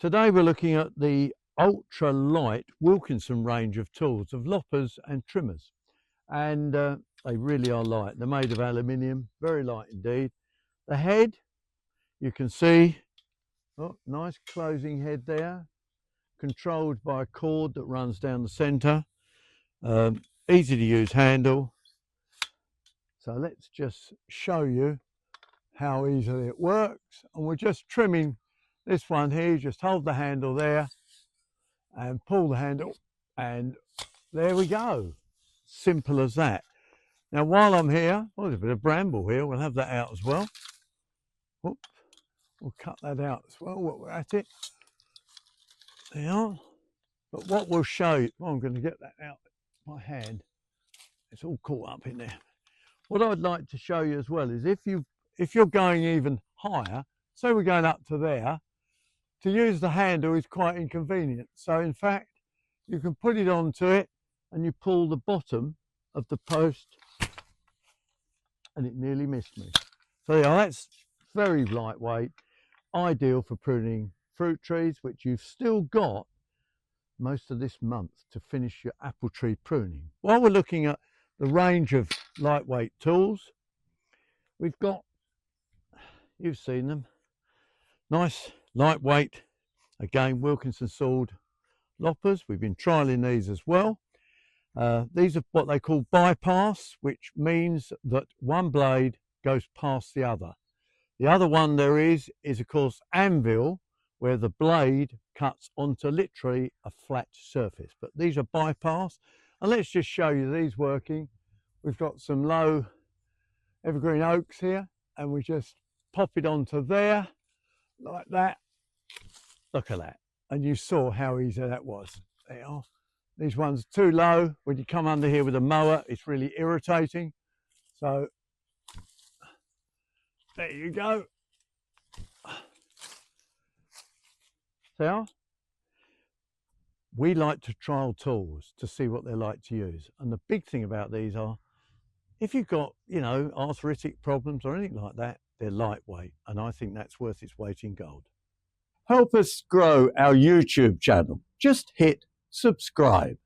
Today we're looking at the ultra-light Wilkinson range of tools, of loppers and trimmers. And they really are light. They're made of aluminium, very light indeed. The head, you can see, oh, nice closing head there, controlled by a cord that runs down the centre. Easy to use handle. So let's just show you how easily it works. And we're just trimming this one here. You just hold the handle there and pull the handle, and there we go. Simple as that. Now while I'm here, oh, there's a bit of bramble here. We'll have that out as well. Whoop. We'll cut that out as well while we're at it. There you are. But what we'll show you, well, I'm going to get that out of my hand. It's all caught up in there. What I'd like to show you as well is if you're going even higher, so we're going up to there, to use the handle is quite inconvenient. So in fact, you can put it onto it and you pull the bottom of the post, and it nearly missed me. So yeah, that's very lightweight, ideal for pruning fruit trees, which you've still got most of this month to finish your apple tree pruning. While we're looking at the range of lightweight tools, we've got, you've seen them, nice lightweight, again, Wilkinson Sword loppers. We've been trialing these as well. These are what they call bypass, which means that one blade goes past the other. The other one there is of course anvil, where the blade cuts onto literally a flat surface. But these are bypass, and let's just show you these working. We've got some low evergreen oaks here, and we just pop it onto there like that. Look at that, and you saw how easy that was. There you are. These ones are too low. When you come under here with a mower, it's really irritating. So there you go. So we like to trial tools to see what they're like to use. And the big thing about these are, if you've got, you know, arthritic problems or anything like that, they're lightweight. And I think that's worth its weight in gold. Help us grow our YouTube channel. Just hit subscribe.